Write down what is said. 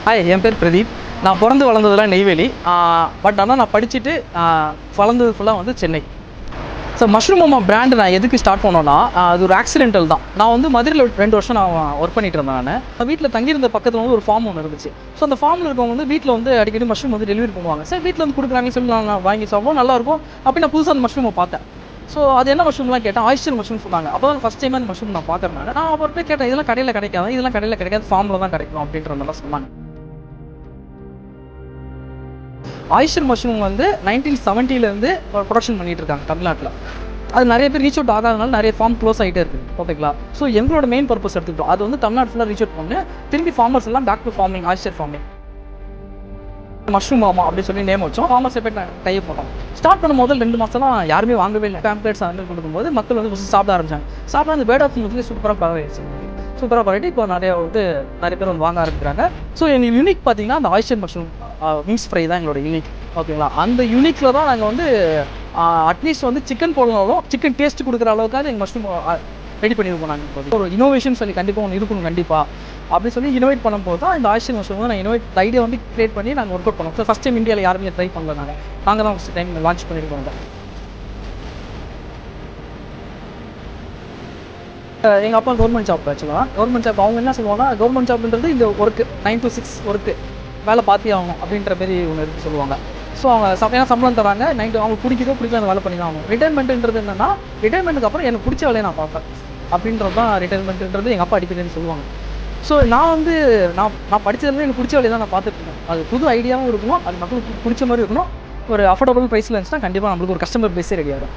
Hi, என் பேர் பிரதீப். நான் பிறந்து வளர்ந்ததெல்லாம் நெய்வேலி. பட் ஆனால் நான் படிச்சுட்டு வளர்ந்தது ஃபுல்லாக வந்து சென்னை. ஸோ மஷ்ரூம் மாமா பிராண்டு நான் எதுக்கு ஸ்டார்ட் பண்ணோன்னா, அது ஒரு ஆக்சிடென்டல் தான். நான் வந்து மதுரையில் 2 வருஷம் நான் ஒர்க் பண்ணிட்டு இருந்தேன். நான் வீட்டில் தங்கியிருந்த பக்கத்தில் வந்து ஒரு ஃபார்ம் ஒன்று இருந்துச்சு. ஸோ அந்த ஃபார்மில் இருக்கவங்க வந்து வீட்டில் வந்து அடிக்கடி மஷ்ரூம் வந்து டெலிவரி பண்ணுவாங்க. சார் வீட்டில் வந்து கொடுக்குறாங்கன்னு சொல்லி நான் வாங்கி சாப்பிடுவோம், நல்லாயிருக்கும். அப்படி நான் புதுசாக அந்த மஷ்ரூமை பார்த்தேன். ஸோ அது என்ன மஷ்ரூம்லாம் கேட்டேன், ஆயிஸ்டர் மஷ்ரூம் சொன்னாங்க. அப்போ தான் ஃபஸ்ட் டைம் அந்த மஷ்ரூம் நான் பார்க்குறேன். நான் அவர்கிட்ட கேட்டேன், இதெல்லாம் கடையில் கிடைக்காது, இதெல்லாம் கடையில் கிடைக்காது, ஃபார்மில் தான் கிடைக்கும் அப்படின்ற மாதிரிலாம் சொன்னாங்க. ஆயிஸ்டர் மஷ்ரூம் வந்து 1970லேருந்து ப்ரொடக்ஷன் பண்ணிகிட்டு இருக்காங்க தமிழ்நாட்டில். அது நிறைய பேர் ரீச் அவுட் ஆகாதனால நிறைய ஃபார்ம் க்ளோஸ் ஆகிட்டே இருக்குது. ஓகேங்களா? ஸோ எங்களோட மெயின் பர்பஸ் எடுத்துக்கிட்டோம், அது வந்து தமிழ்நாடு ஃபுல்லாக ரீச் அவுட் பண்ணி திரும்பி ஃபார்மர்ஸ் எல்லாம் back to farming, oyster farming. Mushroom மாமா அப்படின்னு சொல்லி நேம் வச்சோம். ஃபார்மர்ஸை போய் டைப் பண்ணோம். ஸ்டார்ட் பண்ணும் போது 2 மாதம் தான் யாருமே வாங்கவே இல்லை. பேம்ப்ளேட்ஸ் வந்து கொடுக்கும்போது மக்கள் வந்து சாப்பிட ஆரம்பிச்சாங்க. சாப்பிட அந்த பேர்ட் ஆஃப் வந்து சூப்பராக பரவாயிடுச்சு. சூப்பராக பரவாயிட்டு இப்போ நிறைய பேர் வந்து வாங்க ஆரம்பிக்கிறாங்க. ஸோ எங்களுக்கு யூனிக் பார்த்தீங்கன்னா அந்த ஆயிஸ்டர் மஷ்ரூம் விங்ஸ் ஃப்ரை தான் எங்களோட யூனிக். ஓகேங்களா? அந்த யூனிக்கில் தான் நாங்கள் வந்து அட்லீஸ்ட் வந்து சிக்கன் போடனாலும் சிக்கன் டேஸ்ட் கொடுக்குற அளவுக்காக எங்கள் மஷ்ரூம் ரெடி பண்ணியிருக்கோம். நாங்கள் ஒரு இனோவேஷன் சொல்லி கண்டிப்பாக ஒன்று இருக்கணும் கண்டிப்பாக அப்படின்னு சொல்லி இனோவேட் பண்ணும்போது தான் இந்த ஆயிஸ்டர் மஷ்ரூம் வந்து நான் ஐடியா வந்து கிரியேட் பண்ணி நாங்கள் ஒர்க் அவுட் பண்ணோம். ஸோ ஃபஸ்ட் டைம் இந்தியாவில் யாருமே ட்ரை பண்ணல. நாங்கள் தான் ஃபஸ்ட் டைம் லான்ச் பண்ணியிருக்கோம். எங்கள் அப்பா கவர்மெண்ட் ஜாப் ஆக்சுவலாக. கவர்மெண்ட் ஜாப் அவங்க என்ன சொல்லுவாங்கன்னா, கவர்மெண்ட் ஜாப்ன்றது இந்த ஒர்க்கு 9 to 6 ஒர்க்கு வேலை பார்த்தே ஆகணும் அப்படின்ற மாரி ஒன்று இருக்குது சொல்லுவாங்க. ஸோ அவங்க சம்பளம் தராங்க, அவங்களுக்கு பிடிக்குதோ பிடிக்கல அந்த வேலை பண்ணி தான் ஆகணும். ரிட்டைர்மெண்ட்டுன்றது என்னென்னா, ரிட்டைர்மெண்ட்டுக்கு அப்புறம் எனக்கு பிடிச்ச வேலையை நான் பார்ப்பேன் அப்படின்றது தான் ரிட்டைர்மெண்ட்டுன்றது எங்கள் அப்பா அடிப்படைன்னு சொல்லுவாங்க. ஸோ நான் வந்து நான் படித்ததுலேருந்து எனக்கு பிடிச்ச வேலையை தான் நான் பார்த்துட்டு இருக்கேன். அது புது ஐடியாவும் இருக்கணும், அது மக்களுக்கு பிடிச்ச மாதிரி இருக்கணும். ஒரு அஃபோர்டபுள் ப்ரைஸில் இருந்துச்சுன்னா கண்டிப்பாக நம்மளுக்கு ஒரு கஸ்டமர் பேஸே ரெடி ஆகும்.